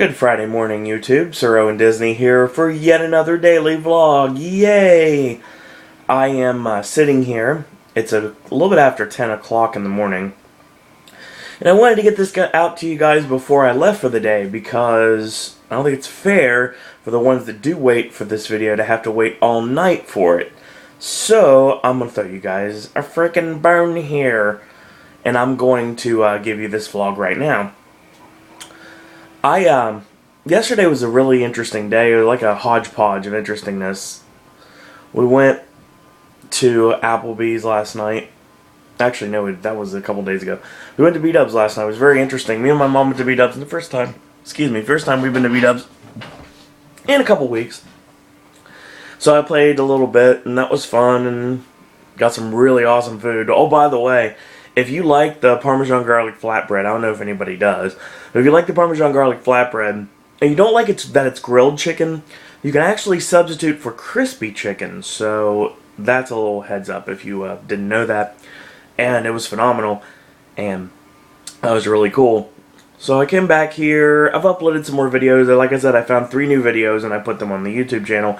Good Friday morning, YouTube. Sir Owen Disney here for yet another daily vlog. Yay! I am sitting here. It's a little bit after 10 o'clock in the morning. And I wanted to get this out to you guys before I left for the day because I don't think it's fair for the ones that do wait for this video to have to wait all night for it. So, I'm going to throw you guys a freaking bone here. And I'm going to give you this vlog right now. Yesterday was a really interesting day. It was like a hodgepodge of interestingness. We went to Applebee's last night. Actually, no, that was a couple days ago. We went to B-Dubs last night. It was very interesting. Me and my mom went to B-Dubs the first time we've been to B-Dubs in a couple weeks. So I played a little bit, and that was fun, and got some really awesome food. Oh, by the way, if you like the Parmesan garlic flatbread, I don't know if anybody does, but if you like the Parmesan garlic flatbread, and you don't like it that it's grilled chicken, you can actually substitute for crispy chicken. So that's a little heads up if you didn't know that. And it was phenomenal, and that was really cool. So I came back here. I've uploaded some more videos. Like I said, I found 3 new videos, and I put them on the YouTube channel.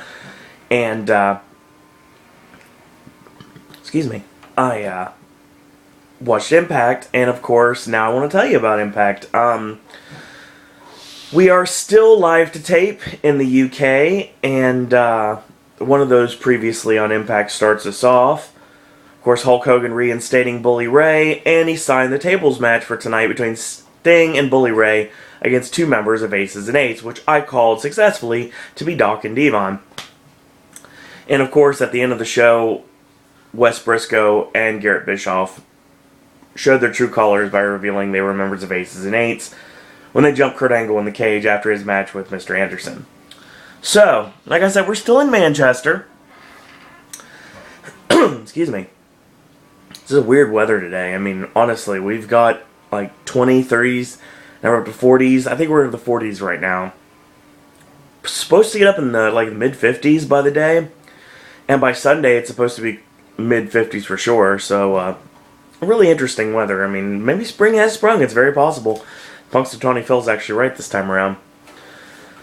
And, excuse me, I watched Impact, and of course, now I want to tell you about Impact. We are still live to tape in the UK, and one of those previously on Impact starts us off. Of course, Hulk Hogan reinstating Bully Ray, and he signed the tables match for tonight between Sting and Bully Ray against 2 members of Aces and Eights, which I called successfully to be Doc and Devon. And of course, at the end of the show, Wes Briscoe and Garrett Bischoff showed their true colors by revealing they were members of Aces and Eights when they jumped Kurt Angle in the cage after his match with Mr. Anderson. So, like I said, we're still in Manchester. Excuse me. This is weird weather today. I mean, honestly, we've got like 20s, 30s, now we're up to 40s. I think we're in the 40s right now. Supposed to get up in the mid-50s by the day. And by Sunday, it's supposed to be mid-50s for sure. So, really interesting weather. I mean, maybe spring has sprung. It's very possible. Punxsutawney Phil's actually right this time around.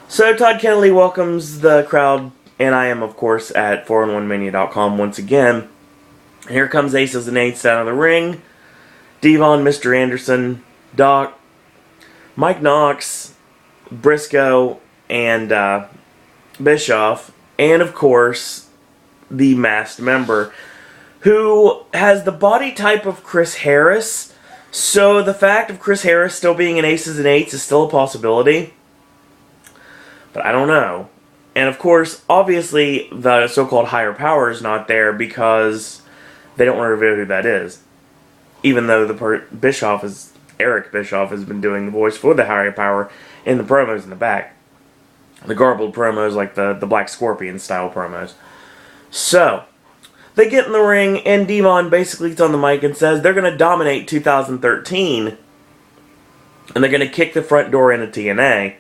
So, Todd Kennedy welcomes the crowd. And I am, of course, at 411mania.com once again. Here comes Aces and Eights down in the ring. Devon, Mr. Anderson, Doc, Mike Knox, Briscoe, and Bischoff. And, of course, the masked member, who has the body type of Chris Harris. So the fact of Chris Harris still being in Aces and Eights is still a possibility. But I don't know. And of course, obviously, the so-called higher power is not there because they don't want to reveal who that is. Even though Eric Bischoff has been doing the voice for the higher power in the promos in the back. The garbled promos, like the Black Scorpion style promos. So, they get in the ring, and Devon basically gets on the mic and says they're going to dominate 2013, and they're going to kick the front door into TNA.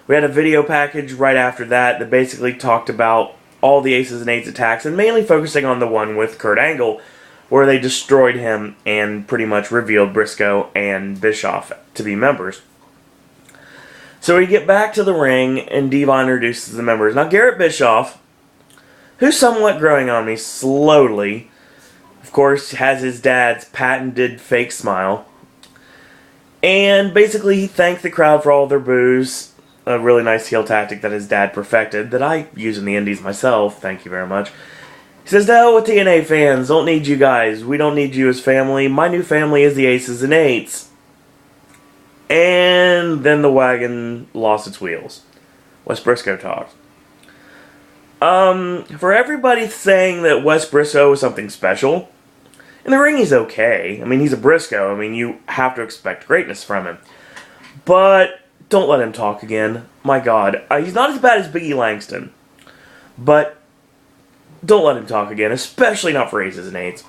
We had a video package right after that basically talked about all the Aces and Eights attacks, and mainly focusing on the one with Kurt Angle, where they destroyed him and pretty much revealed Briscoe and Bischoff to be members. So we get back to the ring, and Devon introduces the members. Now, Garrett Bischoff, who's somewhat growing on me slowly, of course, has his dad's patented fake smile. And basically, he thanked the crowd for all their boos. A really nice heel tactic that his dad perfected, that I use in the indies myself. Thank you very much. He says, "To hell with TNA fans. Don't need you guys. We don't need you as family. My new family is the Aces and Eights." And then the wagon lost its wheels. Wes Briscoe talks. For everybody saying that Wes Briscoe is something special, in the ring he's okay. I mean, he's a Briscoe. I mean, you have to expect greatness from him. But don't let him talk again. My God. He's not as bad as Biggie Langston. But don't let him talk again, especially not for Aces and Eights.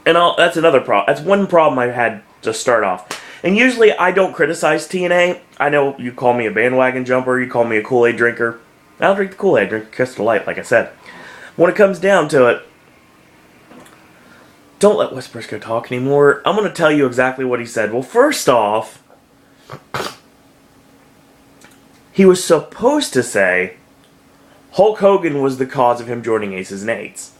And that's another problem. That's one problem I've had to start off. And usually I don't criticize TNA. I know you call me a bandwagon jumper, you call me a Kool-Aid drinker. I'll drink the Kool-Aid, drink Crystal Light, like I said. When it comes down to it, don't let Wes Briscoe talk anymore. I'm going to tell you exactly what he said. Well, first off, he was supposed to say Hulk Hogan was the cause of him joining Aces and Eights.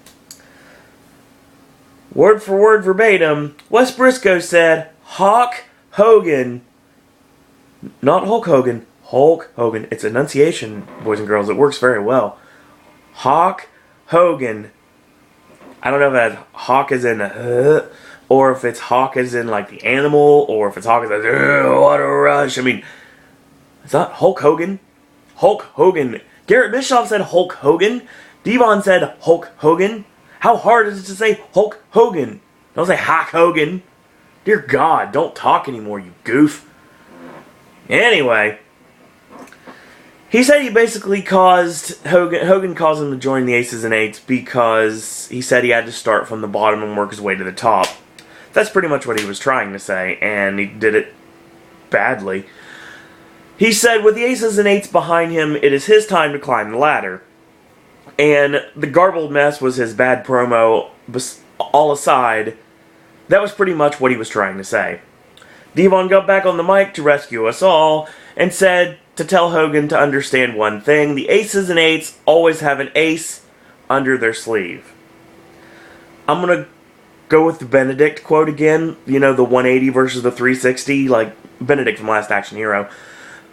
Word for word verbatim, Wes Briscoe said, Hawk Hogan, not Hulk Hogan, Hulk Hogan. It's enunciation, boys and girls. It works very well. Hawk Hogan. I don't know if that's Hawk as in or if it's Hawk as in like the animal, or if it's Hawk as in what a rush. I mean, it's not Hulk Hogan. Hulk Hogan. Garrett Bischoff said Hulk Hogan. Devon said Hulk Hogan. How hard is it to say Hulk Hogan? Don't say Hawk Hogan. Dear God, don't talk anymore, you goof. Anyway, he said he basically caused Hogan caused him to join the Aces and Eights because he said he had to start from the bottom and work his way to the top. That's pretty much what he was trying to say, and he did it badly. He said, with the Aces and Eights behind him, it is his time to climb the ladder. And the garbled mess was his bad promo. All aside, that was pretty much what he was trying to say. Devon got back on the mic to rescue us all and said to tell Hogan to understand one thing: the Aces and Eights always have an ace under their sleeve. I'm going to go with the Benedict quote again. You know, the 180 versus the 360, like Benedict from Last Action Hero.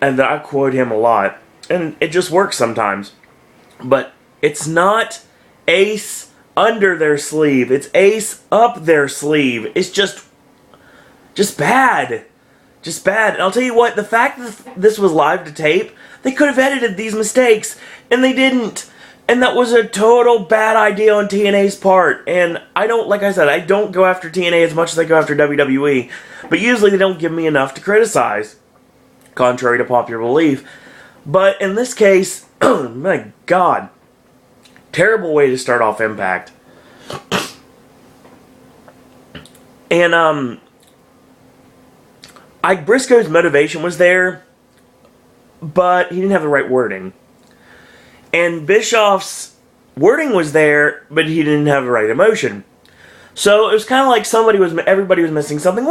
And I quote him a lot. And it just works sometimes. But it's not ace under their sleeve. It's ace up their sleeve. It's just bad. Just bad. And I'll tell you what, the fact that this was live to tape, they could have edited these mistakes, and they didn't. And that was a total bad idea on TNA's part. And I don't, like I said, I don't go after TNA as much as I go after WWE. But usually they don't give me enough to criticize, contrary to popular belief. But in this case, my God, terrible way to start off Impact. And, Briscoe's motivation was there, but he didn't have the right wording. And Bischoff's wording was there, but he didn't have the right emotion. So it was kind of like everybody was missing something.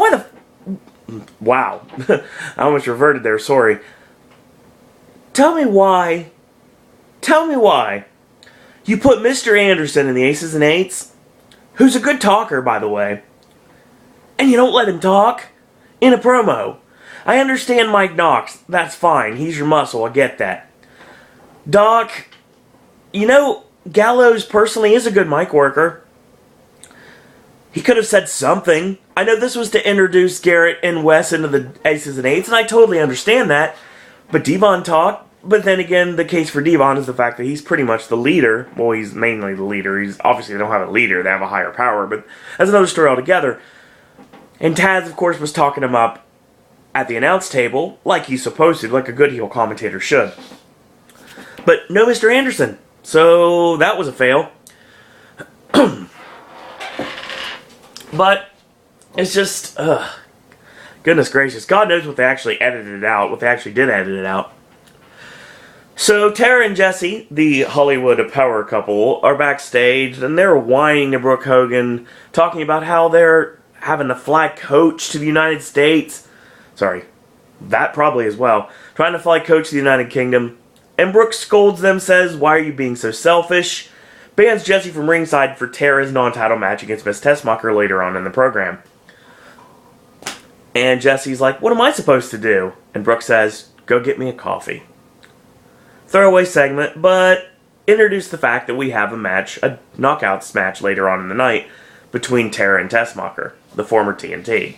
Wow. I almost reverted there, sorry. Tell me why you put Mr. Anderson in the Aces and Eights, who's a good talker, by the way, and you don't let him talk in a promo. I understand Mike Knox. That's fine. He's your muscle. I get that. Doc, you know, Gallows personally is a good mic worker. He could have said something. I know this was to introduce Garrett and Wes into the Aces and Eights, and I totally understand that. But Devon talked. But then again, the case for Devon is the fact that he's pretty much the leader. Well, he's mainly the leader. He's obviously, they don't have a leader. They have a higher power. But that's another story altogether. And Taz, of course, was talking him up at the announce table, like he's supposed to, like a good heel commentator should. But no Mr. Anderson. So that was a fail. But it's just, goodness gracious. God knows what they actually edited it out, what they actually did edit it out. So Tara and Jesse, the Hollywood power couple, are backstage, and they're whining to Brooke Hogan, talking about how they're having to fly coach to the United States. Sorry, that probably as well. Trying to fly coach to the United Kingdom. And Brooke scolds them, says, "Why are you being so selfish?" Bans Jesse from ringside for Tara's non-title match against Miss Tessmacher later on in the program. And Jesse's like, "What am I supposed to do?" And Brooke says, "Go get me a coffee." Throwaway segment, but introduce the fact that we have a knockouts match later on in the night between Tara and Tessmacher, the former TNT.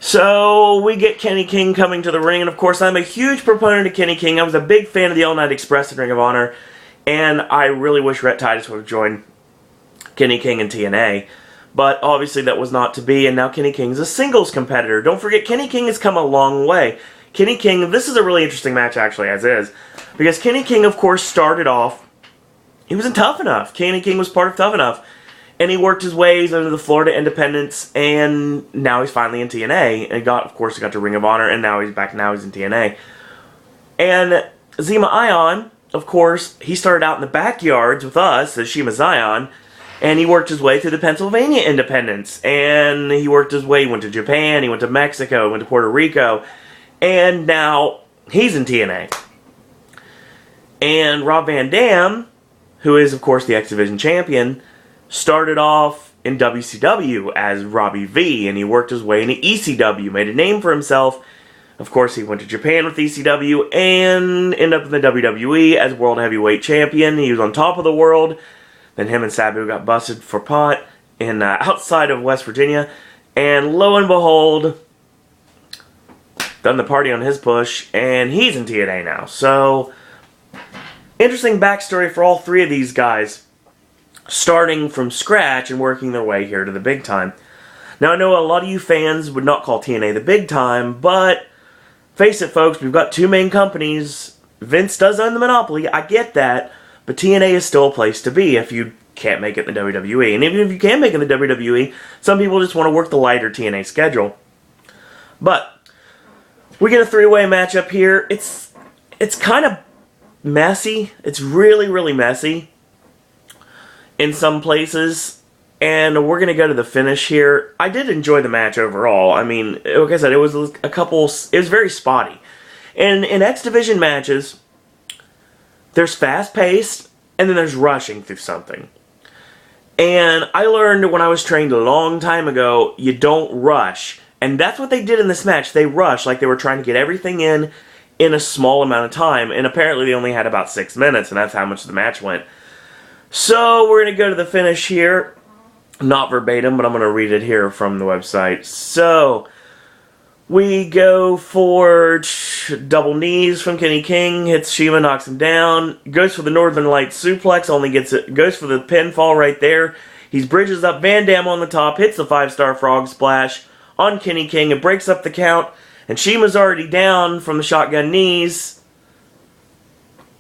So we get Kenny King coming to the ring, and of course I'm a huge proponent of Kenny King. I was a big fan of the All Night Express in Ring of Honor, and I really wish Rhett Titus would have joined Kenny King in TNA. But obviously that was not to be, and now Kenny King's a singles competitor. Don't forget, Kenny King has come a long way. Kenny King, this is a really interesting match actually, as is, because Kenny King, of course, started off, he was in Tough Enough. Kenny King was part of Tough Enough. And he worked his ways into the Florida Independents, and now he's finally in TNA. And of course, he got to Ring of Honor, and now he's back. Now he's in TNA. And Zema Ion, of course, he started out in the backyards with us as Shima Zion, and he worked his way through the Pennsylvania Independents. And he worked his way, he went to Japan, he went to Mexico, went to Puerto Rico, and now He's in TNA. And Rob Van Dam, who is, of course, the X Division champion, started off in WCW as Robbie V, and he worked his way into ECW, made a name for himself. Of course, he went to Japan with ECW and ended up in the WWE as World Heavyweight Champion. He was on top of the world. Then him and Sabu got busted for pot in outside of West Virginia. And lo and behold, done the party on his push, and he's in TNA now. So, interesting backstory for all three of these guys, starting from scratch and working their way here to the big time. Now, I know a lot of you fans would not call TNA the big time, but face it, folks, we've got two main companies. Vince does own the monopoly, I get that, but TNA is still a place to be if you can't make it in the WWE. And even if you can make it in the WWE, some people just want to work the lighter TNA schedule. But we get a three-way matchup here. It's kind of messy. It's really, really messy in some places. And we're going to go to the finish here. I did enjoy the match overall. I mean, like I said, it was very spotty. And in X Division matches, there's fast-paced, and then there's rushing through something. And I learned when I was trained a long time ago, you don't rush. And that's what they did in this match. They rushed like they were trying to get everything in a small amount of time. And apparently they only had about 6 minutes, and that's how much the match went. So we're going to go to the finish here. Not verbatim, but I'm going to read it here from the website. So, we go for double knees from Kenny King, hits Shima, knocks him down, goes for the Northern Lights suplex, goes for the pinfall right there. He bridges up Van Dam on the top, hits the 5-star frog splash on Kenny King, and breaks up the count, and Shima's already down from the shotgun knees.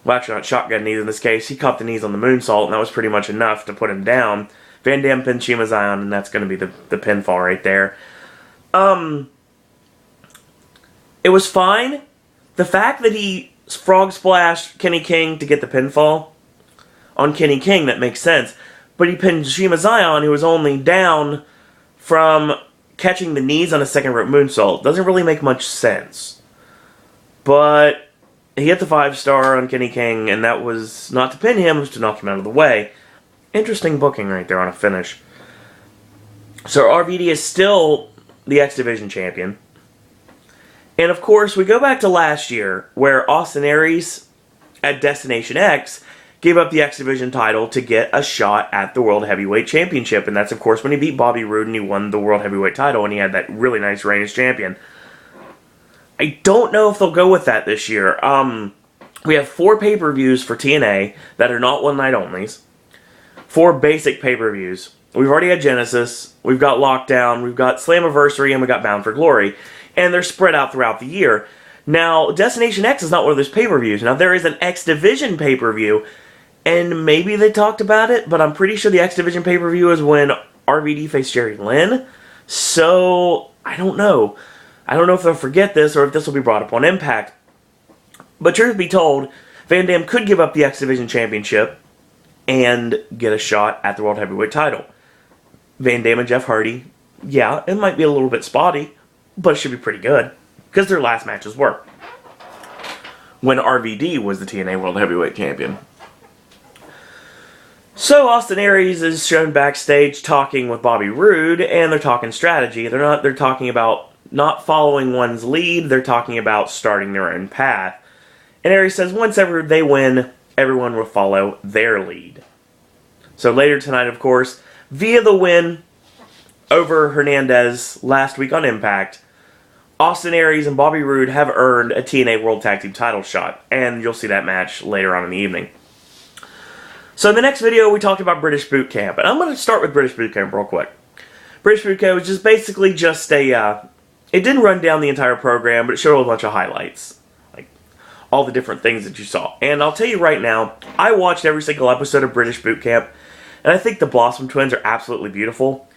Well, actually not shotgun knees in this case, he caught the knees on the moonsault, and that was pretty much enough to put him down. Van Dam pinned Shima Zion, and that's going to be the pinfall right there. It was fine. The fact that he frog splashed Kenny King to get the pinfall on Kenny King, that makes sense. But he pinned Shima Zion, who was only down from catching the knees on a second rope moonsault. Doesn't really make much sense. But he hit the 5-star on Kenny King, and that was not to pin him, it was to knock him out of the way. Interesting booking right there on a finish. So RVD is still the X Division champion. And of course, we go back to last year, where Austin Aries at Destination X gave up the X Division title to get a shot at the World Heavyweight Championship. And that's, of course, when he beat Bobby Roode and he won the World Heavyweight title, and he had that really nice reign as champion. I don't know if they'll go with that this year. We have 4 pay-per-views for TNA that are not one-night onlys. 4 basic pay-per-views. We've already had Genesis, we've got Lockdown, we've got Slammiversary, and we've got Bound for Glory. And they're spread out throughout the year. Now, Destination X is not one of those pay-per-views. Now, there is an X Division pay-per-view, and maybe they talked about it, but I'm pretty sure the X Division pay-per-view is when RVD faced Jerry Lynn. So, I don't know. I don't know if they'll forget this or if this will be brought up on Impact. But truth be told, Van Dam could give up the X Division Championship and get a shot at the World Heavyweight title. Van Dam and Jeff Hardy, yeah, it might be a little bit spotty, but it should be pretty good, because their last matches were when RVD was the TNA World Heavyweight Champion. So Austin Aries is shown backstage talking with Bobby Roode, and they're talking strategy. They're talking about not following one's lead, they're talking about starting their own path. And Aries says once they win, everyone will follow their lead. So later tonight, of course, via the win over Hernandez last week on Impact, Austin Aries and Bobby Roode have earned a TNA World Tag Team title shot, and you'll see that match later on in the evening. So in the next video, we talked about British Boot Camp, and I'm going to start with British Boot Camp real quick. British Boot Camp was just basically just a, it didn't run down the entire program, but it showed a bunch of highlights. Like, all the different things that you saw. And I'll tell you right now, I watched every single episode of British Boot Camp, and I think the Blossom Twins are absolutely beautiful.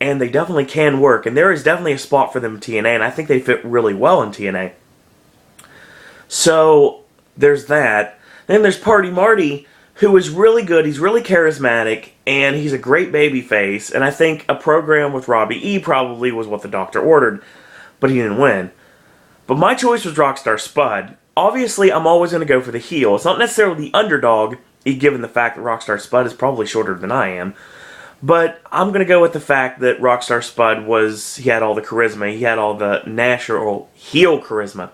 And they definitely can work. And there is definitely a spot for them in TNA. And I think they fit really well in TNA. So, there's that. Then there's Party Marty, who is really good. He's really charismatic. And he's a great babyface. And I think a program with Robbie E probably was what the doctor ordered. But he didn't win. But my choice was Rockstar Spud. obviously I'm always going to go for the heel. It's not necessarily the underdog, given the fact that Rockstar Spud is probably shorter than I am. But I'm going to go with the fact that Rockstar Spud he had all the charisma. He had all the natural heel charisma.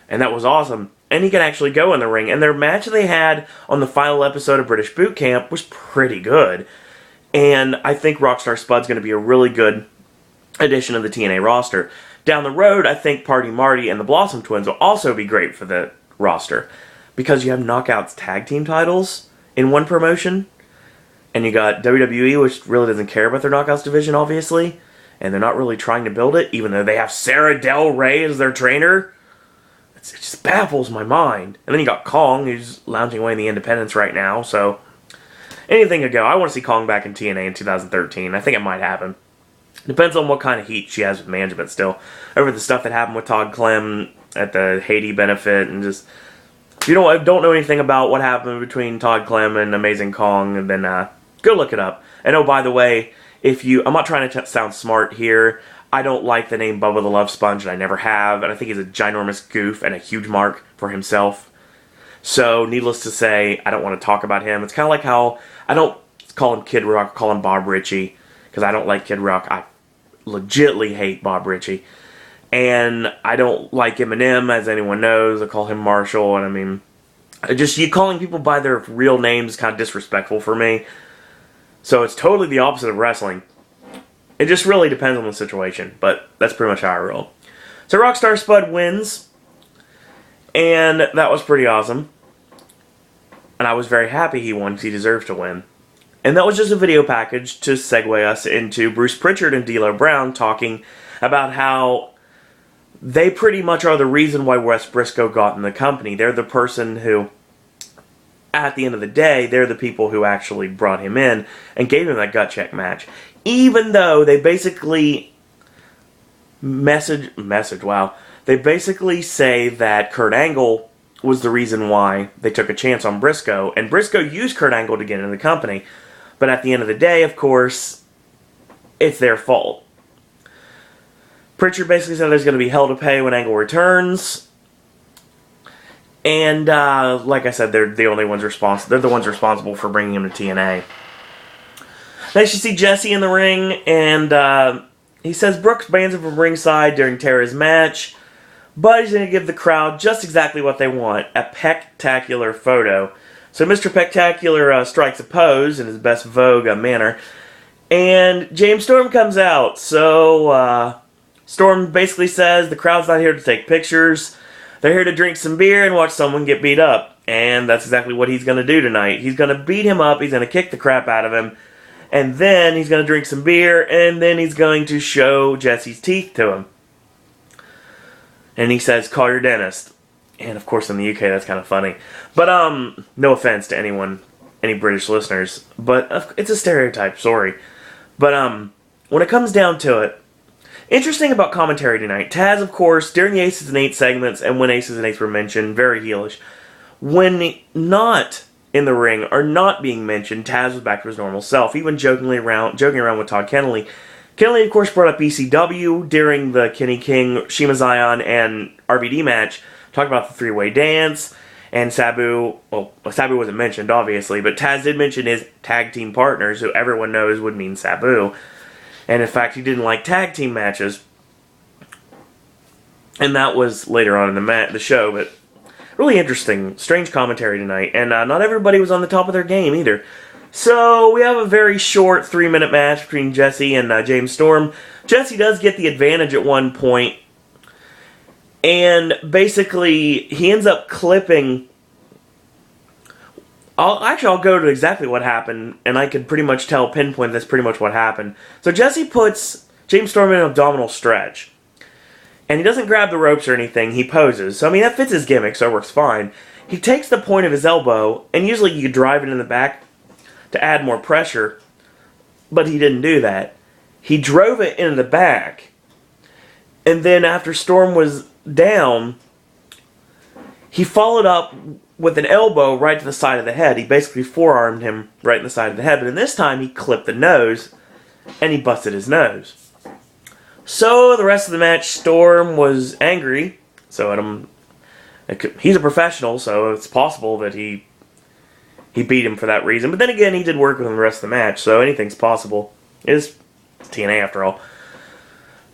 And that was awesome. And he could actually go in the ring. And their match they had on the final episode of British Boot Camp was pretty good. And I think Rockstar Spud's going to be a really good addition to the TNA roster. Down the road, I think Party Marty and the Blossom Twins will also be great for the roster. Because you have Knockouts tag team titles in one promotion. And you got WWE, which really doesn't care about their Knockouts division, obviously. And they're not really trying to build it, even though they have Sarah Del Rey as their trainer. It just baffles my mind. And then you got Kong, who's lounging away in the independents right now. So, anything could go. I want to see Kong back in TNA in 2013. I think it might happen. Depends on what kind of heat she has with management still. Over the stuff that happened with Todd Clem at the Haiti benefit, and just... If you don't know anything about what happened between Todd Clem and Amazing Kong, then go look it up. And oh, by the way, I'm not trying to sound smart here. I don't like the name Bubba the Love Sponge, and I never have. And I think he's a ginormous goof and a huge mark for himself. So, needless to say, I don't want to talk about him. It's kind of like how I don't call him Kid Rock, I call him Bob Ritchie, because I don't like Kid Rock. I legitimately hate Bob Ritchie. And I don't like Eminem, as anyone knows. I call him Marshall, and I mean, you calling people by their real names is kind of disrespectful for me. So it's totally the opposite of wrestling. It just really depends on the situation, but that's pretty much how I roll. So Rockstar Spud wins, and that was pretty awesome. And I was very happy he won, because he deserves to win. And that was just a video package to segue us into Bruce Pritchard and D'Lo Brown talking about how they pretty much are the reason why Wes Briscoe got in the company. They're the person who, at the end of the day, they're the people who actually brought him in and gave him that gut check match. Even though they basically they basically say that Kurt Angle was the reason why they took a chance on Briscoe, and Briscoe used Kurt Angle to get into the company. But at the end of the day, of course, it's their fault. Pritchard basically said there's going to be hell to pay when Angle returns. And, like I said, they're the ones responsible for bringing him to TNA. Next you see Jesse in the ring, and he says Brooks bans him from ringside during Tara's match, but he's going to give the crowd just exactly what they want, a pectacular photo. So Mr. Pectacular strikes a pose in his best Vogue manner, and James Storm comes out. So, Storm basically says the crowd's not here to take pictures. They're here to drink some beer and watch someone get beat up. And that's exactly what he's going to do tonight. He's going to beat him up, he's going to kick the crap out of him, and then he's going to drink some beer, and then he's going to show Jesse's teeth to him. And he says, call your dentist. And of course in the UK that's kind of funny. But no offense to any British listeners, but it's a stereotype, sorry. But when it comes down to it, interesting about commentary tonight, Taz, of course, during the Aces and Eights segments, and when Aces and Eights were mentioned, very heelish. When not in the ring, or not being mentioned, Taz was back to his normal self, even joking around with Todd Kennelly. Kennelly, of course, brought up ECW during the Kenny King, Shima Zion, and RVD match, talked about the three-way dance, and Sabu wasn't mentioned, obviously, but Taz did mention his tag team partners, who everyone knows would mean Sabu. And in fact, he didn't like tag team matches. And that was later on in the show, but really interesting, strange commentary tonight. And not everybody was on the top of their game either. So we have a very short 3-minute match between Jesse and James Storm. Jesse does get the advantage at one point. And basically, he ends up clipping... I'll go to exactly what happened, and I could pretty much pinpoint that's pretty much what happened. So Jesse puts James Storm in an abdominal stretch. And he doesn't grab the ropes or anything, he poses. So, I mean, that fits his gimmick, so it works fine. He takes the point of his elbow, and usually you drive it in the back to add more pressure, but he didn't do that. He drove it into the back, and then after Storm was down, he followed up with an elbow right to the side of the head. He basically forearmed him right in the side of the head, but in this time he clipped the nose, and he busted his nose. So the rest of the match, Storm was angry, so He's a professional, so it's possible that he beat him for that reason. But then again, he did work with him the rest of the match, so anything's possible. It is TNA after all.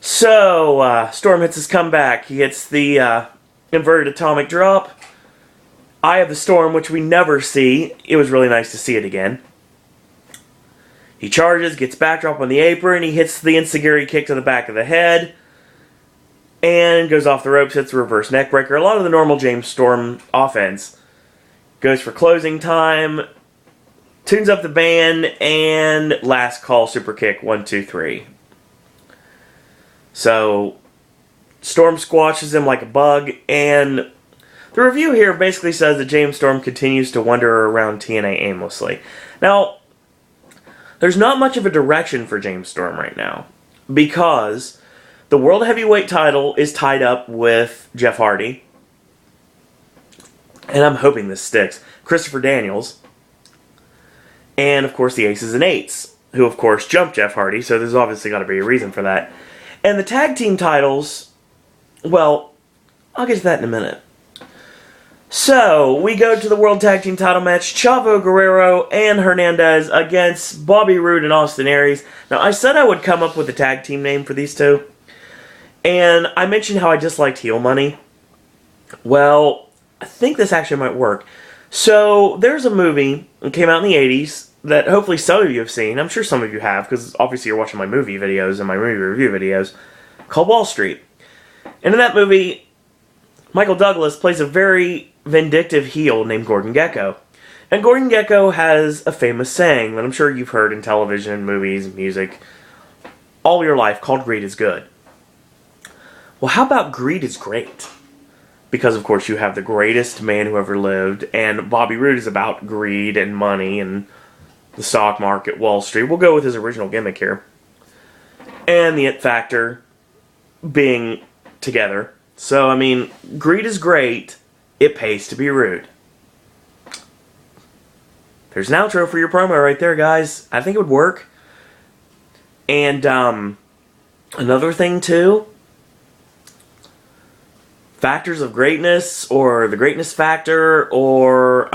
So, Storm hits his comeback. He hits the inverted atomic drop. Eye of the Storm, which we never see. It was really nice to see it again. He charges, gets backdrop on the apron. He hits the enziguri kick to the back of the head. And goes off the ropes, hits the reverse neckbreaker. A lot of the normal James Storm offense. Goes for closing time. Tunes up the band. And last call super kick. 1, 2, 3. So, Storm squashes him like a bug. And the review here basically says that James Storm continues to wander around TNA aimlessly. Now, there's not much of a direction for James Storm right now. Because the World Heavyweight title is tied up with Jeff Hardy. And I'm hoping this sticks. Christopher Daniels. And, of course, the Aces and Eights. Who, of course, jumped Jeff Hardy. So there's obviously got to be a reason for that. And the tag team titles, well, I'll get to that in a minute. So, we go to the World Tag Team title match. Chavo Guerrero and Hernandez against Bobby Roode and Austin Aries. Now, I said I would come up with a tag team name for these two. And I mentioned how I disliked heel money. Well, I think this actually might work. So, there's a movie that came out in the 80s that hopefully some of you have seen. I'm sure some of you have, because obviously you're watching my movie videos and my movie review videos, called Wall Street. And in that movie, Michael Douglas plays a very vindictive heel named Gordon Gekko. And Gordon Gekko has a famous saying that I'm sure you've heard in television, movies, music, all your life, called greed is good. Well, how about greed is great? Because, of course, you have the greatest man who ever lived, and Bobby Roode is about greed and money and the stock market, Wall Street. We'll go with his original gimmick here. And the it factor being together. So, I mean, greed is great. It pays to be rude. There's an outro for your promo right there, guys. I think it would work. And, another thing, too. Factors of greatness, or the greatness factor, or,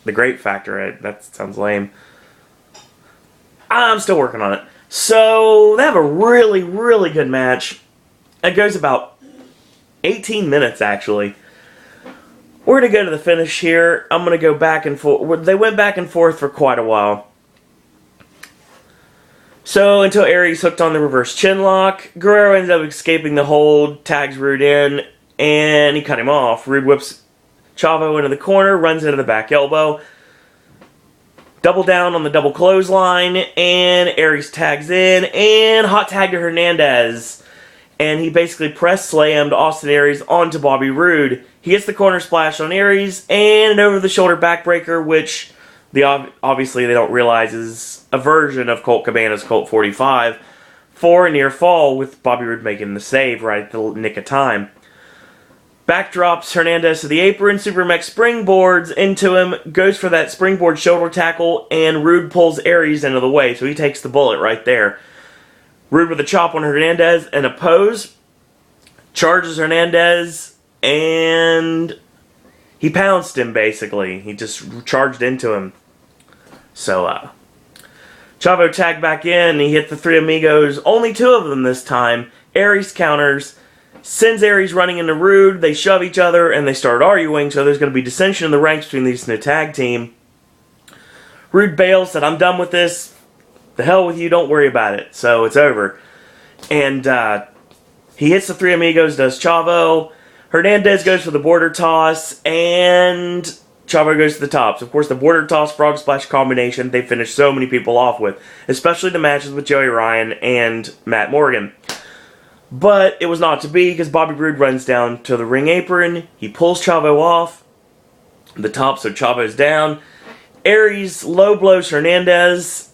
the great factor. That sounds lame. I'm still working on it. So, they have a really, really good match. It goes about 18 minutes, actually. We're going to go to the finish here. I'm going to go back and forth. They went back and forth for quite a while. So, until Aries hooked on the reverse chinlock, Guerrero ended up escaping the hold, tags Roode in, and he cut him off. Roode whips Chavo into the corner, runs into the back elbow. Double down on the double clothesline, and Aries tags in, and hot tag to Hernandez. And he basically press slammed Austin Aries onto Bobby Roode. He hits the corner splash on Aries, and an over-the-shoulder backbreaker, which obviously they don't realize is a version of Colt Cabana's Colt 45, for a near fall, with Bobby Roode making the save right at the nick of time. Backdrops Hernandez to the apron, Supermex springboards into him, goes for that springboard shoulder tackle, and Roode pulls Aries into the way, so he takes the bullet right there. Roode with a chop on Hernandez and a pose, charges Hernandez, and he pounced him, basically. He just charged into him. So, Chavo tagged back in, he hit the Three Amigos, only two of them this time. Aries counters, sends Aries running into Roode, they shove each other, and they start arguing, so there's going to be dissension in the ranks between these new tag team. Roode bails, said, I'm done with this. The hell with you, don't worry about it. So it's over. And he hits the Three Amigos, does Chavo. Hernandez goes for the border toss, and Chavo goes to the top. So, of course, the border toss frog splash combination they finished so many people off with, especially the matches with Joey Ryan and Matt Morgan. But it was not to be, because Bobby Roode runs down to the ring apron. He pulls Chavo off the top, so Chavo's down. Aries low blows Hernandez.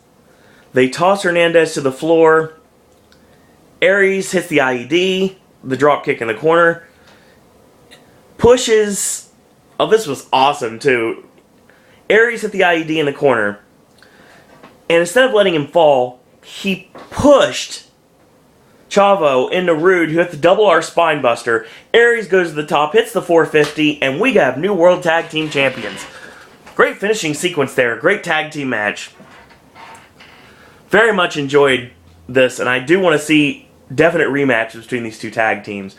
They toss Hernandez to the floor. Aries hits the IED, the drop kick in the corner. Pushes. Oh, this was awesome, too. Aries hit the IED in the corner. And instead of letting him fall, he pushed Chavo into Rude, who hits the double R spine buster. Aries goes to the top, hits the 450, and we have new World Tag Team Champions. Great finishing sequence there. Great tag team match. Very much enjoyed this, and I do want to see definite rematches between these two tag teams.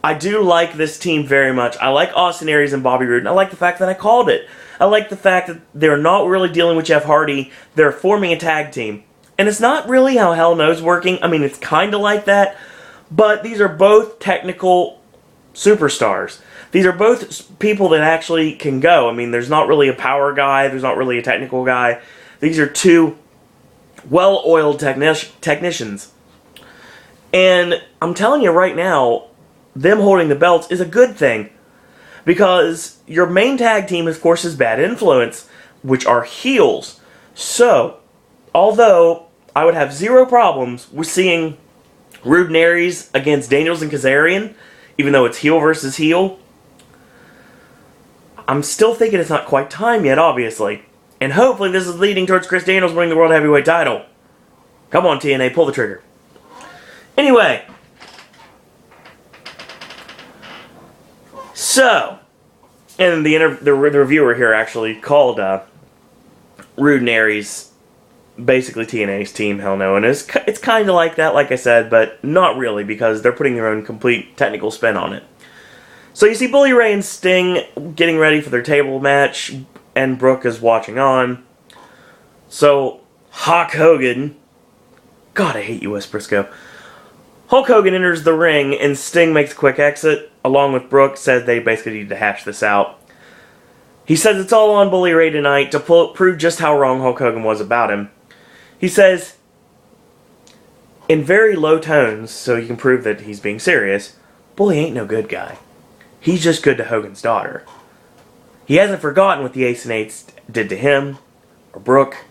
I do like this team very much. I like Austin Aries and Bobby Roode, and I like the fact that I called it. I like the fact that they're not really dealing with Jeff Hardy. They're forming a tag team. And it's not really how Hell No's working. I mean, it's kind of like that. But these are both technical superstars. These are both people that actually can go. I mean, there's not really a power guy. There's not really a technical guy. These are two well-oiled technicians. And I'm telling you right now, them holding the belts is a good thing. Because your main tag team, of course, is Bad Influence, which are heels. So, although I would have zero problems with seeing Rude and Aries against Daniels and Kazarian, even though it's heel versus heel, I'm still thinking it's not quite time yet, obviously. And hopefully this is leading towards Chris Daniels winning the World Heavyweight title. Come on, TNA, pull the trigger. Anyway. So, and the reviewer here actually called Rude and Aries basically TNA's team, Hell No, and it's kind of like that, like I said, but not really, because they're putting their own complete technical spin on it. So you see Bully Ray and Sting getting ready for their table match, and Brooke is watching on. So, Hulk Hogan, God, I hate you, Wes Briscoe. Hulk Hogan enters the ring, and Sting makes a quick exit, along with Brooke, says they basically need to hash this out. He says it's all on Bully Ray tonight to prove just how wrong Hulk Hogan was about him. He says, in very low tones, so you can prove that he's being serious, Bully ain't no good guy. He's just good to Hogan's daughter. He hasn't forgotten what the Ace and Eights did to him, or Brooke,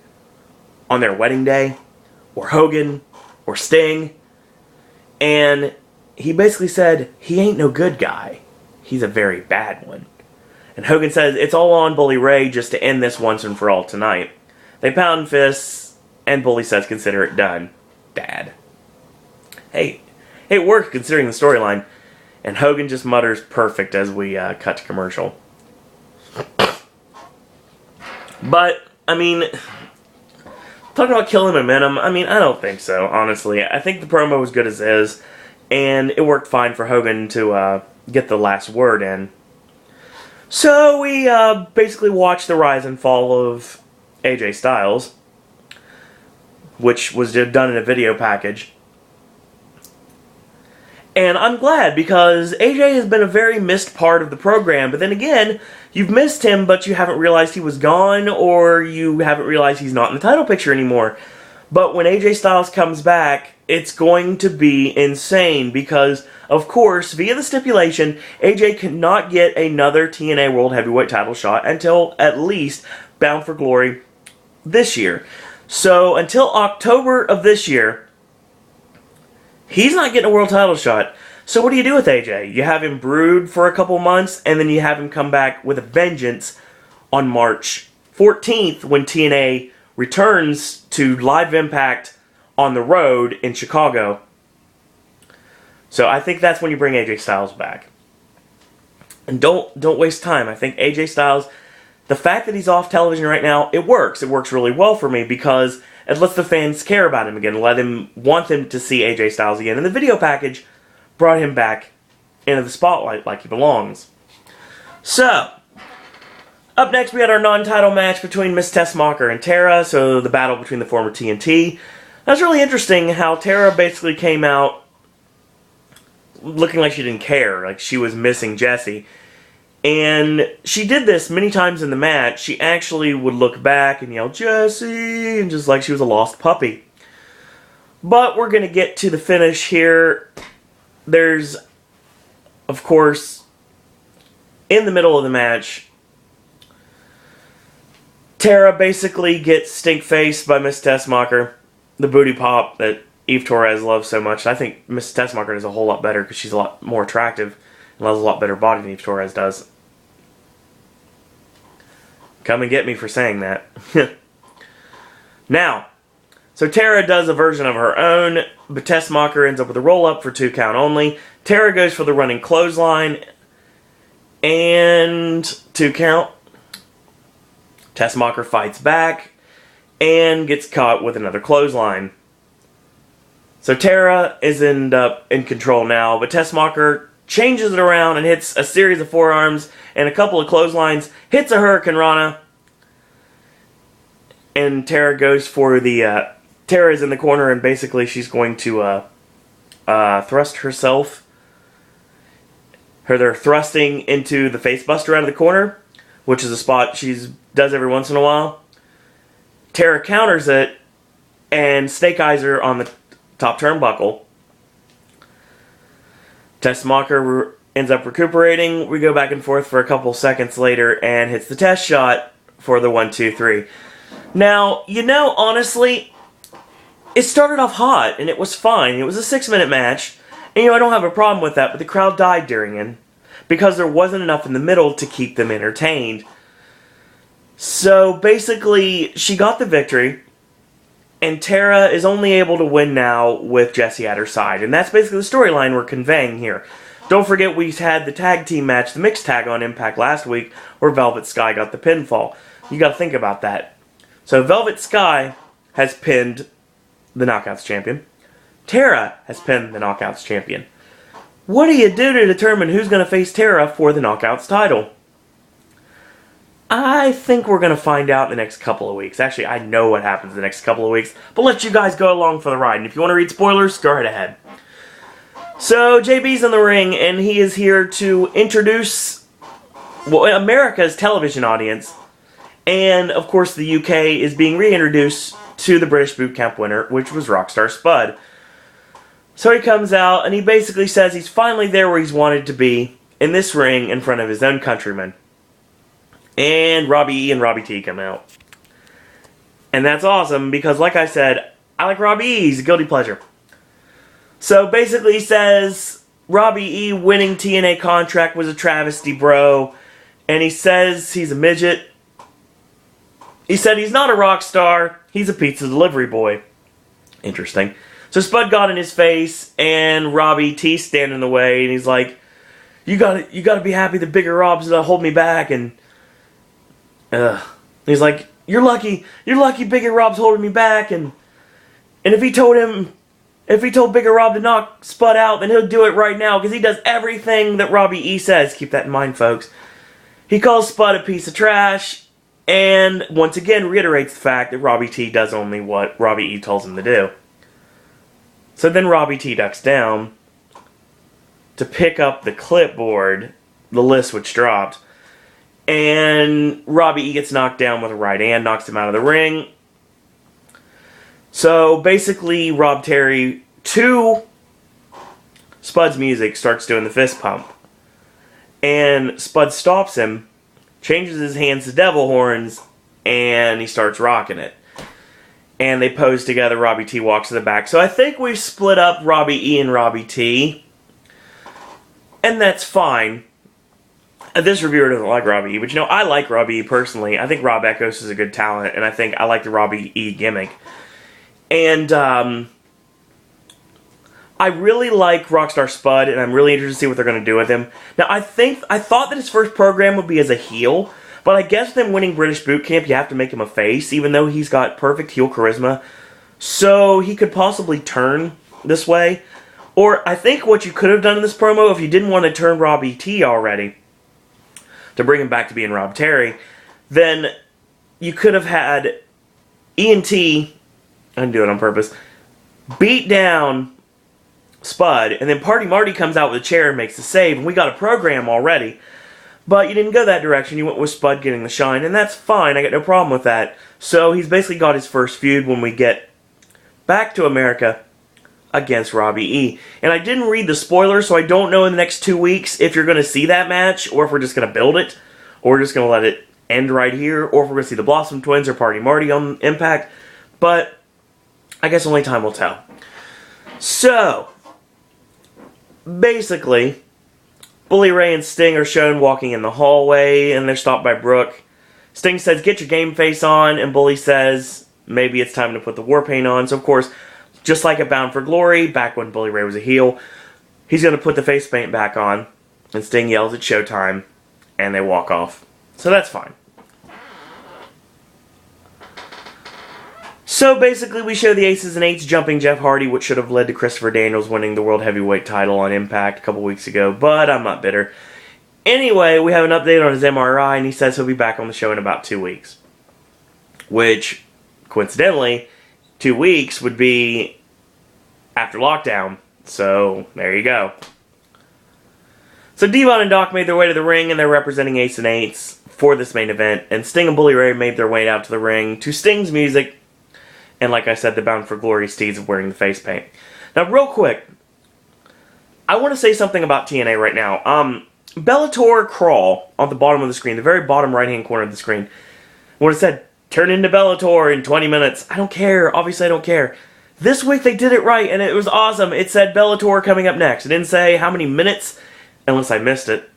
on their wedding day, or Hogan, or Sting. And he basically said, he ain't no good guy. He's a very bad one. And Hogan says, it's all on Bully Ray just to end this once and for all tonight. They pound fists, and Bully says, consider it done, Dad. Hey, it worked considering the storyline. And Hogan just mutters perfect as we cut to commercial. But, I mean, talking about killing momentum, I mean, I don't think so, honestly. I think the promo was good as is, and it worked fine for Hogan to get the last word in. So we basically watched the rise and fall of AJ Styles, which was done in a video package. And I'm glad, because AJ has been a very missed part of the program, but then again, you've missed him, but you haven't realized he was gone, or you haven't realized he's not in the title picture anymore. But when AJ Styles comes back, it's going to be insane, because, of course, via the stipulation, AJ cannot get another TNA World Heavyweight title shot until at least Bound for Glory this year. So, until October of this year, he's not getting a world title shot. So what do you do with AJ? You have him brood for a couple months, and then you have him come back with a vengeance on March 14th when TNA returns to Live Impact on the road in Chicago. So I think that's when you bring AJ Styles back. And don't waste time. I think AJ Styles, the fact that he's off television right now, it works. It works really well for me because it lets the fans care about him again, want them to see AJ Styles again. And the video package brought him back into the spotlight like he belongs. So, up next we had our non-title match between Miss Tessmacher and Tara, so the battle between the former TNT. That's really interesting how Tara basically came out looking like she didn't care, like she was missing Jesse. And she did this many times in the match. She actually would look back and yell, Jesse, and just like she was a lost puppy. But we're going to get to the finish here. There's, of course, in the middle of the match, Tara basically gets stink-faced by Miss Tessmacher, the booty pop that Eve Torres loves so much. I think Miss Tessmacher is a whole lot better because she's a lot more attractive and has a lot better body than Eve Torres does. Come and get me for saying that. Now, so Tara does a version of her own, but Tessmacher ends up with a roll-up for 2 count only. Tara goes for the running clothesline, and 2 count. Tessmacher fights back, and gets caught with another clothesline. So Tara is in control now, but Tessmacher changes it around and hits a series of forearms and a couple of clotheslines, hits a Hurricane Rana, and Tara goes for the... Tara is in the corner, and basically she's going to thrust herself. They're thrusting into the face buster out of the corner, which is a spot she does every once in a while. Tara counters it, and Snake Eyes her on the top turnbuckle. Tessmacher ends up recuperating. We go back and forth for a couple seconds later and hits the test shot for the 1, 2, 3. Now, honestly, it started off hot and it was fine. It was a 6-minute match. And I don't have a problem with that, but the crowd died during it because there wasn't enough in the middle to keep them entertained. So basically, she got the victory. And Tara is only able to win now with Jessie at her side. And that's basically the storyline we're conveying here. Don't forget we had the tag team match, the mixed tag on Impact last week, where Velvet Sky got the pinfall. You gotta think about that. So Velvet Sky has pinned the Knockouts champion. Tara has pinned the Knockouts champion. What do you do to determine who's going to face Tara for the Knockouts title? I think we're going to find out in the next couple of weeks. Actually, I know what happens in the next couple of weeks, but let you guys go along for the ride. And if you want to read spoilers, go right ahead. So, JB's in the ring, and he is here to introduce America's television audience. And, of course, the UK is being reintroduced to the British Boot Camp winner, which was Rockstar Spud. So he comes out, and he basically says he's finally there where he's wanted to be, in this ring, in front of his own countrymen. And Robbie E and Robbie T come out. And that's awesome, because like I said, I like Robbie E. He's a guilty pleasure. So basically he says, Robbie E winning TNA contract was a travesty, bro. And he says he's a midget. He said he's not a rock star, he's a pizza delivery boy. Interesting. So Spud got in his face, and Robbie T standing in the way, and he's like, you gotta be happy the bigger Rob's gonna hold me back, and he's like, you're lucky Bigger Rob's holding me back, and if he told Bigger Rob to knock Spud out, then he'll do it right now, because he does everything that Robbie E says. Keep that in mind, folks. He calls Spud a piece of trash, and once again reiterates the fact that Robbie T does only what Robbie E tells him to do. So then Robbie T ducks down to pick up the clipboard, the list which dropped, and Robbie E gets knocked down with a right hand, knocks him out of the ring. So basically Rob Terry, to Spud's music, starts doing the fist pump. And Spud stops him, changes his hands to devil horns, and he starts rocking it. And they pose together. Robbie T walks to the back. So I think we've split up Robbie E and Robbie T. And that's fine. This reviewer doesn't like Robbie E, but I like Robbie E personally. I think Rob Echoes is a good talent, and I like the Robbie E gimmick. And I really like Rockstar Spud, and I'm really interested to see what they're going to do with him. Now, I thought that his first program would be as a heel, but I guess with him winning British Boot Camp, you have to make him a face, even though he's got perfect heel charisma. So he could possibly turn this way. Or I think what you could have done in this promo, if you didn't want to turn Robbie T already, to bring him back to being Rob Terry, then you could have had ENT, I didn't do it on purpose, beat down Spud, and then Party Marty comes out with a chair and makes the save, and we got a program already. But you didn't go that direction. You went with Spud getting the shine, and that's fine. I got no problem with that. So he's basically got his first feud when we get back to America against Robbie E. And I didn't read the spoilers, so I don't know in the next 2 weeks if you're going to see that match, or if we're just going to build it, or we're just going to let it end right here, or if we're going to see the Blossom Twins or Party Marty on Impact. But I guess only time will tell. So basically, Bully Ray and Sting are shown walking in the hallway, and they're stopped by Brooke. Sting says, get your game face on, and Bully says, maybe it's time to put the war paint on. So, of course, just like at Bound for Glory, back when Bully Ray was a heel, he's going to put the face paint back on, and Sting yells at Showtime, and they walk off. So that's fine. So basically we show the Aces and Eights jumping Jeff Hardy, which should have led to Christopher Daniels winning the World Heavyweight title on Impact a couple weeks ago, but I'm not bitter. Anyway, we have an update on his MRI, and he says he'll be back on the show in about 2 weeks. Which, coincidentally, 2 weeks would be after lockdown. So, there you go. So Devon and Doc made their way to the ring, and they're representing Ace and Eights for this main event. And Sting and Bully Ray made their way out to the ring to Sting's music. And like I said, the Bound for Glory steeds of wearing the face paint. Now, real quick, I want to say something about TNA right now. Bellator Crawl on the bottom of the screen, the very bottom right-hand corner of the screen, when it said, turn into Bellator in 20 minutes. I don't care. Obviously, I don't care. This week, they did it right, and it was awesome. It said Bellator coming up next. It didn't say how many minutes, unless I missed it,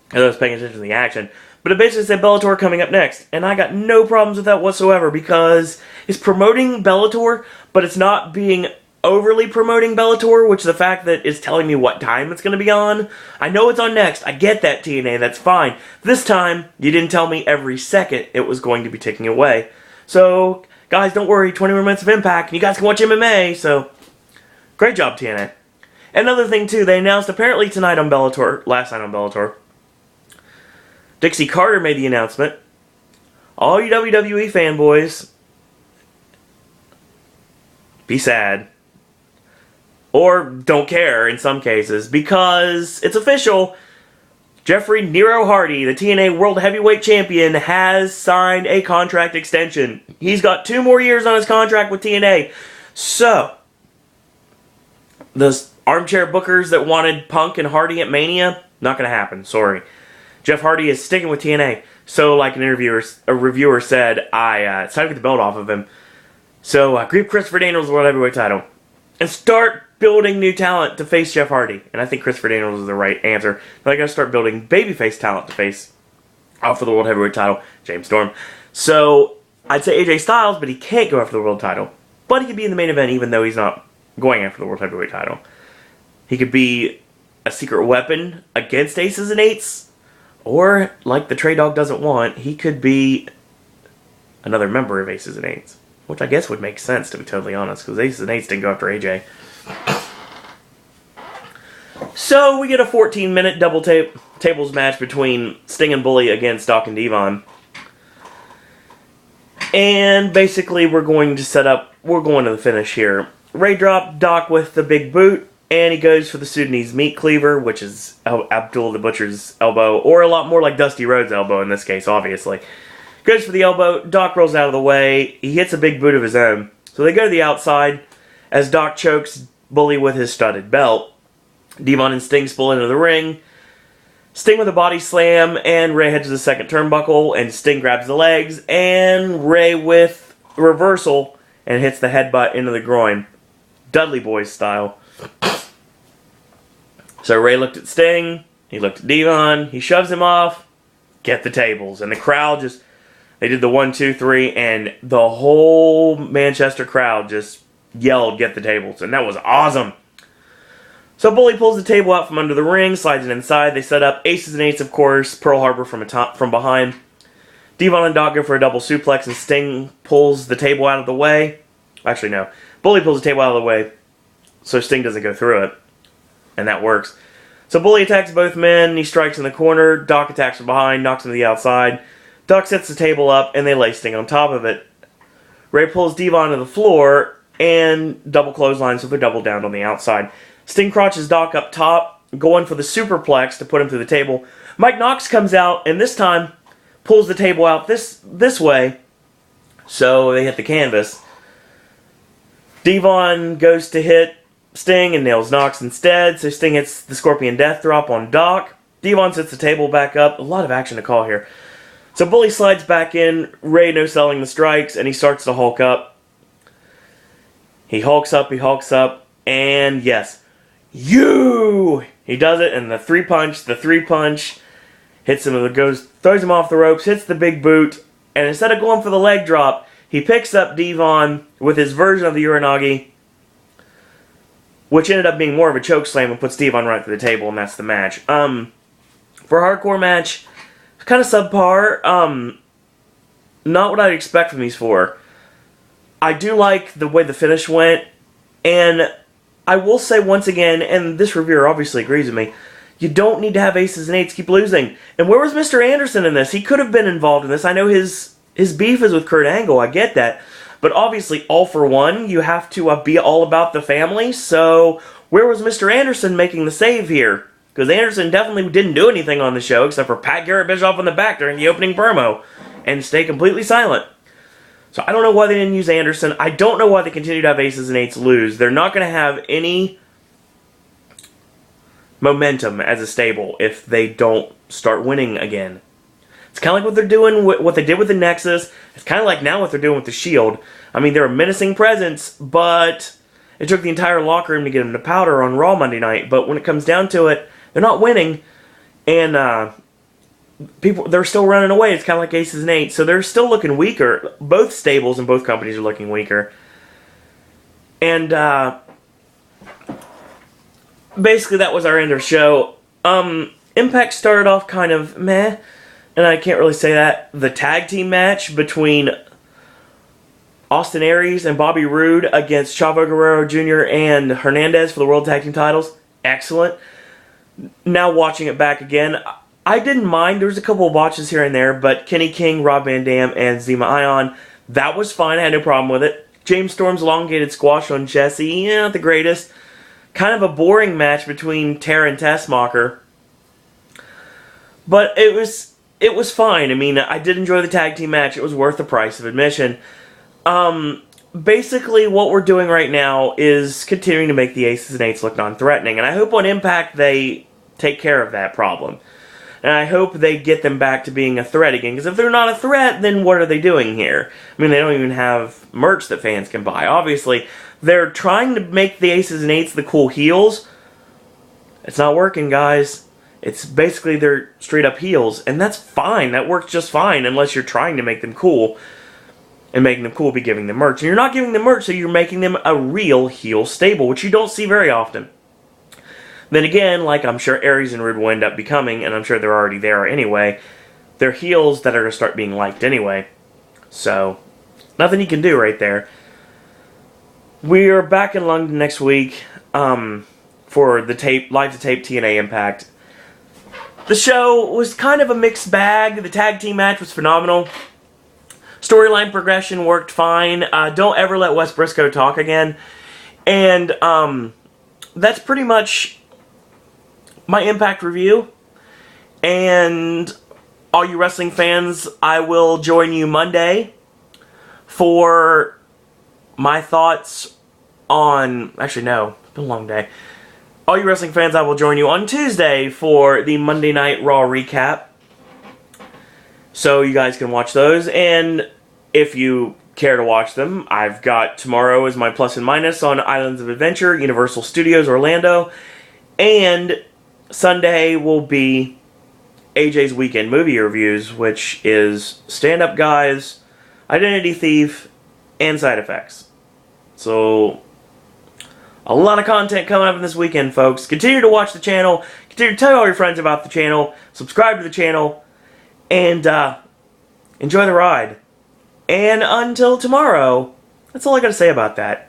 because I was paying attention to the action. But it basically said Bellator coming up next, and I got no problems with that whatsoever, because it's promoting Bellator, but it's not being overly promoting Bellator, which is the fact that it's telling me what time it's going to be on. I know it's on next. I get that, TNA. That's fine. This time, you didn't tell me every second it was going to be taking away. So, guys, don't worry. 20 more minutes of Impact, and you guys can watch MMA. So, great job, TNA. Another thing, too, they announced apparently tonight on Bellator, last night on Bellator, Dixie Carter made the announcement. All you WWE fanboys, be sad. Or don't care in some cases, because it's official. Jeffrey Nero Hardy, the TNA World Heavyweight Champion, has signed a contract extension. He's got 2 more years on his contract with TNA. So, those armchair bookers that wanted Punk and Hardy at Mania, not going to happen, sorry. Jeff Hardy is sticking with TNA. So, like a reviewer said, it's time to get the belt off of him. So, give Christopher Daniels the World Heavyweight title. And start building new talent to face Jeff Hardy. And I think Christopher Daniels is the right answer. But I gotta start building babyface talent to face off for the World Heavyweight title, James Storm. So, I'd say AJ Styles, but he can't go after the world title. But he could be in the main event even though he's not going after the World Heavyweight title. He could be a secret weapon against Aces and Eights. Or, like the Trey Dog doesn't want, he could be another member of Aces and Eights. Which I guess would make sense, to be totally honest, because Aces and Eights didn't go after AJ. So, we get a 14-minute double tables match between Sting and Bully against Doc and Devon. And basically, we're going to the finish here. Ray dropped Doc with the big boot, and he goes for the Sudanese meat cleaver, which is Abdul the Butcher's elbow, or a lot more like Dusty Rhodes' elbow in this case, obviously. Goes for the elbow, Doc rolls out of the way, he hits a big boot of his own. So they go to the outside, as Doc chokes Bully with his studded belt. Devon and Sting spill into the ring. Sting with a body slam, and Ray heads to the second turnbuckle, and Sting grabs the legs, and Ray with reversal, and hits the headbutt into the groin. Dudley Boys style. So Ray looked at Sting, he looked at Devon, he shoves him off, get the tables, and the crowd just... They did the 1, 2, 3, and the whole Manchester crowd just yelled, get the tables. And that was awesome. So Bully pulls the table out from under the ring, slides it inside. They set up Aces and Eights, of course, Pearl Harbor from behind. Devon and Doc go for a double suplex, and Sting pulls the table out of the way. Actually, no. Bully pulls the table out of the way so Sting doesn't go through it. And that works. So Bully attacks both men. He strikes in the corner. Doc attacks from behind, knocks him to the outside. Doc sets the table up, and they lay Sting on top of it. Ray pulls Devon to the floor, and double clotheslines, so they're double down on the outside. Sting crotches Doc up top, going for the superplex to put him through the table. Mike Knox comes out, and this time pulls the table out this way, so they hit the canvas. Devon goes to hit Sting and nails Knox instead, so Sting hits the Scorpion Death Drop on Doc. Devon sets the table back up. A lot of action to call here. So Bully slides back in, Ray no-selling the strikes, and he starts to hulk up. He hulks up, and yes, he does it, and the three punch hits him, throws him off the ropes, hits the big boot, and instead of going for the leg drop, he picks up Devon with his version of the Uranagi, which ended up being more of a choke slam and put Steve on right to the table, and that's the match. For a hardcore match, kind of subpar. Not what I'd expect from these four. I do like the way the finish went, and I will say once again, and this reviewer obviously agrees with me, you don't need to have aces and eights keep losing. And where was Mr. Anderson in this? He could have been involved in this. I know his beef is with Kurt Angle, I get that. But obviously, all for one, you have to be all about the family. So, where was Mr. Anderson making the save here? Because Anderson definitely didn't do anything on the show, except for pat Garrett Bischoff on the back during the opening promo, and stay completely silent. So, I don't know why they didn't use Anderson. I don't know why they continue to have aces and eights lose. They're not going to have any momentum as a stable if they don't start winning again. It's kind of like what they're doing, what they did with the Nexus. It's kind of like now what they're doing with the Shield. I mean, they're a menacing presence, but it took the entire locker room to get them to powder on Raw Monday night. But when it comes down to it, they're not winning, and they're still running away. It's kind of like aces and eights, so they're still looking weaker. Both stables and both companies are looking weaker. And basically, that was our end of show. Impact started off kind of meh, and I can't really say that. The tag team match between Austin Aries and Bobby Roode against Chavo Guerrero Jr. and Hernandez for the World Tag Team titles, excellent. Now watching it back again, I didn't mind. There was a couple of botches here and there, but Kenny King, Rob Van Dam, and Zema Ion, that was fine. I had no problem with it. James Storm's elongated squash on Jesse, not the greatest. Kind of a boring match between Tara and Tessmacher. But it was fine. I mean, I did enjoy the tag team match. It was worth the price of admission. Basically, what we're doing right now is continuing to make the aces and eights look non-threatening. And I hope on Impact they take care of that problem. And I hope they get them back to being a threat again. Because if they're not a threat, then what are they doing here? I mean, they don't even have merch that fans can buy. Obviously, they're trying to make the aces and eights the cool heels. It's not working, guys. It's basically they're straight up heels. And that's fine. That works just fine unless you're trying to make them cool. And making them cool be giving them merch. And you're not giving them merch, so you're making them a real heel stable, which you don't see very often. Then again, like I'm sure Aries and Roode will end up becoming, and I'm sure they're already there anyway, they're heels that are going to start being liked anyway. So, nothing you can do right there. We're back in London next week for the live-to-tape TNA Impact. The show was kind of a mixed bag. The tag team match was phenomenal. Storyline progression worked fine. Don't ever let Wes Briscoe talk again. And that's pretty much my Impact review. And all you wrestling fans, I will join you Monday for my thoughts on... Actually, no. It's been a long day. All you wrestling fans, I will join you on Tuesday for the Monday Night Raw recap. So you guys can watch those, and if you care to watch them, I've got tomorrow as my plus and minus on Islands of Adventure, Universal Studios Orlando, and Sunday will be AJ's Weekend Movie Reviews, which is Stand Up Guys, Identity Thief, and Side Effects. So, a lot of content coming up in this weekend, folks. Continue to watch the channel, continue to tell all your friends about the channel, subscribe to the channel, and enjoy the ride. And until tomorrow, that's all I got to say about that.